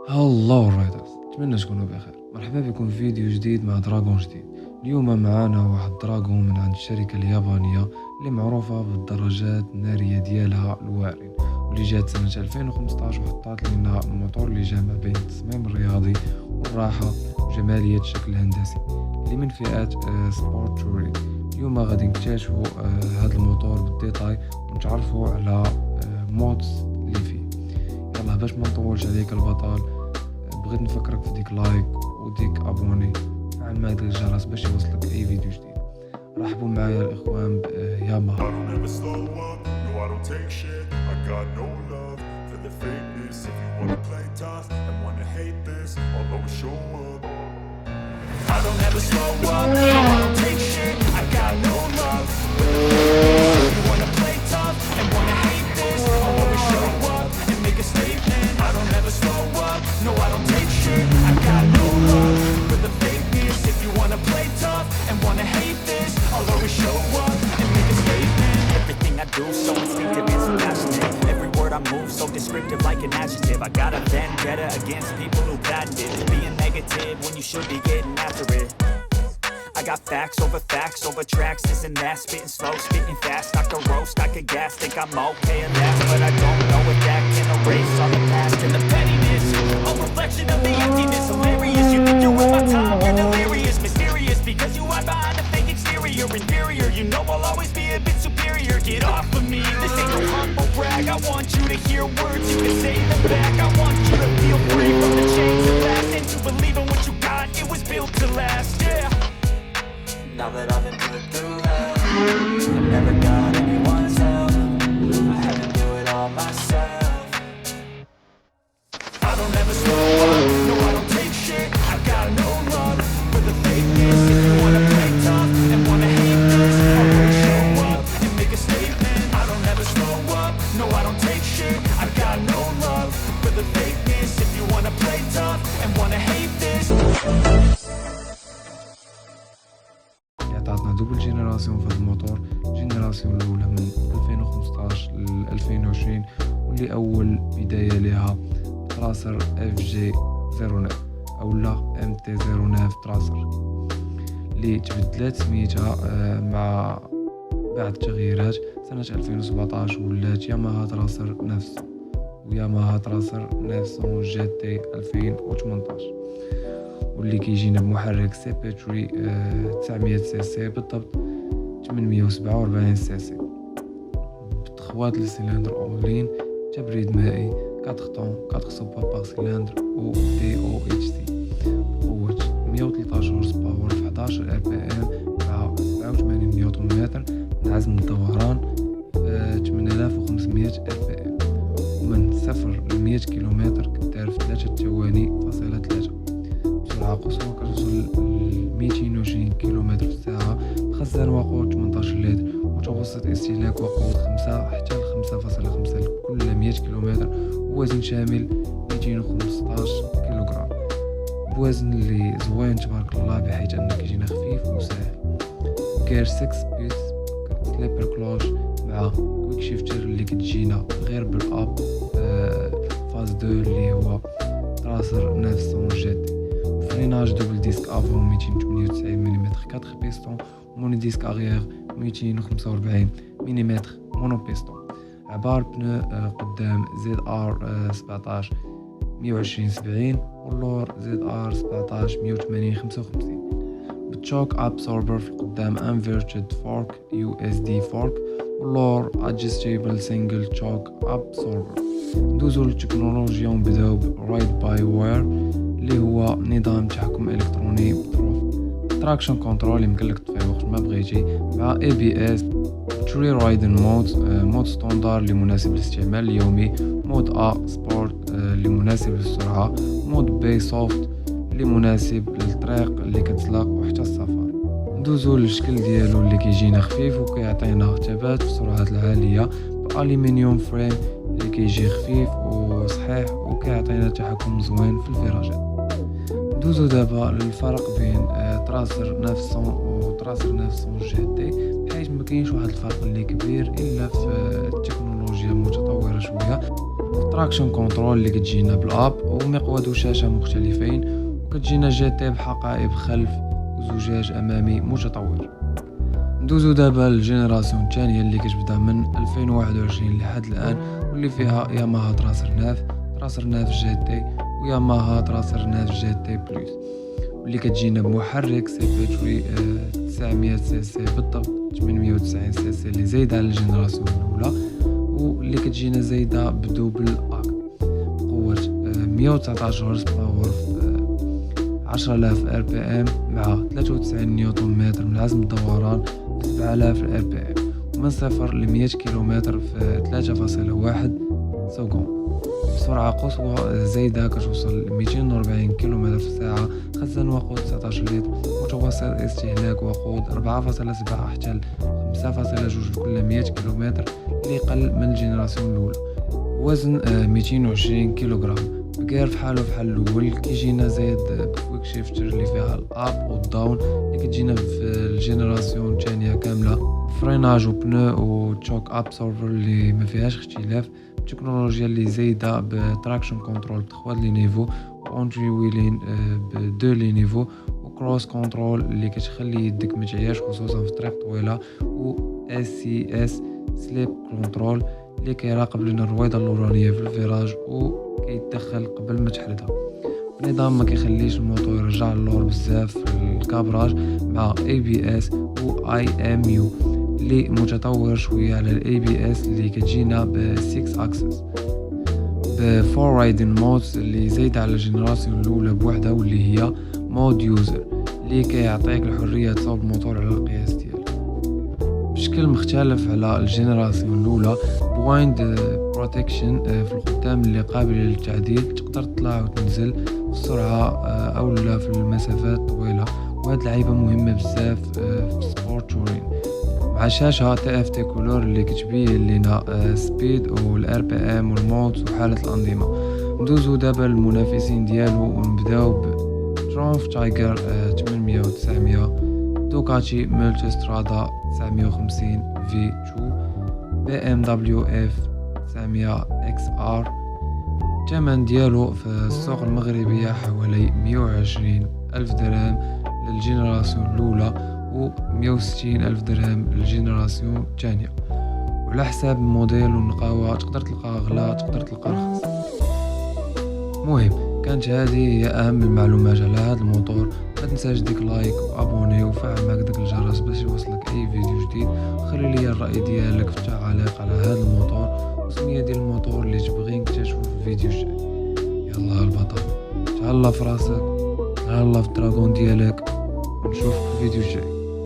هالله رايدرز، نتمنى تكونوا بخير. مرحبا بكم في فيديو جديد مع دراغون جديد. اليوم معنا واحد دراغون من عند الشركة اليابانية اللي معروفة بالدراجات النارية ديالها الوارين، واللي جات سنة 2015 وحطات لنا الموتور اللي جامع بين التصميم الرياضي والراحة وجمالية الشكل الهندسي اللي من فئات سبورت توري. اليوم غادي نكتشفوا هذا الموتور بالديتاي ونتعرفوا على مودز اللي فيه. يلا باش ما نطولش عليك البطل، بغيت نفكرك في ديك لايك وديك ابوني مع هذا الجرس باش يوصلك اي فيديو جديد. رحبوا معايا الاخوان بياماها. I don't ever slow up, no I don't take shit, I got no love for the fakeness. You wanna play tough and wanna hate this, I'll always show up and make a statement. I don't ever slow up, no I don't take shit, I got no love for the fakeness. If you wanna play tough and wanna hate this, I'll always show up and make a statement. Everything I do so instinctive and so passionate, every word I move so descriptive like an adjective. I got a vendetta against people who patent it, being negative when you should be getting after it. I got facts over tracks, this and that, spitting slow, spitting fast. I could roast, I could gas, think I'm okay at last, but I don't know if that can erase all the past and the pettiness. A reflection of the emptiness, hilarious. You think you're with my time, you're delirious, mysterious, because you hide behind a fake exterior. Inferior, you know I'll always be a bit superior. Get off of me, this ain't no humble brag. I want you to hear words, you can say them back. I want you to feel free from the chains that last, and to believe in what you got, it was built to last, yeah. Now that I've been put through hell, I've never got anyone's help, I had to do it all myself. I don't ever slow up, no I don't take shit, I got no love for the fakeness. If you wanna play tough and wanna hate this, I'll always show up and make a statement. I don't ever slow up, no I don't take shit, I got no love for the fakeness. If you wanna play tough and wanna hate this. عطاتنا دوبل جينيراسيون في هذا الموتور. الجينيراسيون الاولى من 2015 ل 2020، واللي اول بدايه لها تراسر FG09 اولا MT09 تراسر، اللي تبدلات سميتها مع بعض التغييرات. سنه 2017 ولات ياماها تراسر 900 وياماها تراسر 900 GT 2018، واللي كيجينا بمحرك سي بي 900 سي سي بالضبط 847 سي سي، بتخوات السلندر اولين، تبريد مائي 4 طون 4 سوبا باغ سلندر و دي او اتش سي، بقوة 113 هورس باور في 11 ار بي ام مع 84 نيوتن متر، من عزم الدوران 8500 ار بي ام، ومن 0 ل 100 كيلومتر كدار في 3 ثواني فاصلة 3. سرعة قصوى كتوصل ل 220 كيلومتر في الساعة، بخزان وقود 18 لتر، متوسط استهلاك وقود 5 حتى ل 5.5 لكل 100 كيلومتر، ووزن شامل 215 كيلوغرام، بوزن اللي زوين تبارك الله، بحيث انه كيجينا خفيف وسهل. كير 6 بيس سليبر كلوش مع كويك شيفتر اللي كتجينا غير بالاب فاز 2 اللي هو تراسر 900 جي. فريناج دوبل ديسك افون 298 ملم 4 بيستون، مونو ديسك اغيير 245 ملم مونو بيستون. عبار بنو قدام ZR 17 120/70 واللور ZR 17 180 55. بالتشوك ابسوربر في القدام انفيرتد فورك USD فورك، واللور ادجستيبل سينجل تشوك ابسوربر. ندوزو للتكنولوجيا ونبداو برايد باي واير اللي هو نظام تحكم الكتروني بطروف، تراكشن كنترول يمكن لك تطفيه وقت ما بغيتي، مع ABS، تري رايدن مود ستاندار اللي مناسب للاستعمال اليومي، مود سبورت اللي مناسب للسرعه، مود بي سوفت اللي مناسب للطريق اللي كتسلق وحتى السفر. ندوزو للشكل ديالو اللي كيجينا خفيف وكيعطينا ثبات في السرعات العاليه، بالومنيوم فريم اللي كيجي خفيف وصحيح وكيعطينا تحكم زوين في الفيراجات. ندوزو دابا للفرق بين تراسر 900 وتراسر 900 جي تي، بحيث ما كاينش واحد الفرق اللي كبير الا في التكنولوجيا تكنولوجيا متطورة شوية. تراكشن كنترول اللي كتجينا بالاب، ومقود وشاشة مختلفين، وكتجينا جي بحقائب خلف وزجاج امامي متطور. ندوزو دابا للجينيراسيون الثانية اللي كتبدا من 2021 لحد الان، واللي فيها ياماها تراسر ناف جي تي وياماها تراسر ناف جي تي بلس، واللي كتجينا بمحرك سي بي 900 سي سي بالضبط 890 سي سي اللي زايدة على الجينيراسيون الاولى، واللي كتجينا زايدة بدوبل اك بقوة 119 هورس باور 10000 ار بي ام مع 93 نيوتن متر من عزم الدوران 7000 ار بي ام، ومن 0 ل 100 كيلومتر في 3.1 سكوند. بسرعة قصوى زايدة كتوصل ل 240 كيلومتر في الساعة. خزان وقود 19 لتر. متوسط استهلاك وقود 4.7 حتى ل 5.2 لكل 100 كيلومتر، اللي قل من الجينيراسيون الأولى. وزن 220 كيلوغرام. بقير فحالو فحال الأول. كيجينا زايد بكويك شيفتر اللي فيها الاب والداون اللي كتجينا في الجينيراسيون الثانية كاملة. فريناج وبنو وتشوك ابسورفر اللي ما فيهاش اختلاف. التكنولوجيا اللي زايدة بتراكشن كنترول ب3 لي نيفو، وانتري ويلين ب2 لي نيفو، وكروس كنترول اللي كتخلي يدك ما تعياش خصوصا في طريق طويلة، و SCS سليب كنترول اللي كيراقب لنا الرويضة اللورانية في الفيراج وكيتدخل قبل ما تحردها. نظام ما كيخليش الموتور يرجع للور بزاف في الكابراج، مع ABS و IMU اللي متطور شويه على الاي بي اس اللي كتجينا ب 6 اكسس ب 4 رايدين مودز اللي زايده على الجينيراسيون الاولى بوحده، واللي هي مود يوزر اللي كيعطيك الحريه تصاوب الموتور على القياس ديالك بشكل مختلف على الجينيراسيون الاولى. بوايند بروتكشن في القدام اللي قابل للتعديل، تقدر تطلع وتنزل في السرعه او لا في المسافات الطويله، وهاد العيبه مهمه بزاف في سبورت تورين. مع شاشة TFT كولور اللي كتبين لنا سبيد والار بي ام والمودز وحالة الأنظمة. ندوزو دابا المنافسين ديالو، ونبداو ب ترونف تايجر 800 و 900، دوكاتي مولتسترادا 950 V2، BMW F 900 XR. الثمن ديالو في السوق المغربية حوالي 120 ألف درهم للجينيراسيون الأولى، و 160 ألف درهم للجينيراسيون الثانية. وعلى حساب الموديل والنقاوة تقدر تلقى أغلى تقدر تلقى رخص. مهم كانت هذه هي أهم المعلومات على هذا الموتور. ما تنساش ديك لايك وابوني وفعل معك داك الجرس باش يوصلك أي فيديو جديد، وخلي لي الرأي ديالك في التعليق على هذا الموتور، وسمية ديال الموتور اللي تبغي نكتشفو في الفيديو الجاي. يلا البطل، تهلا في راسك، تهلا في الدراغون ديالك، ونشوفك في الفيديو الجاي.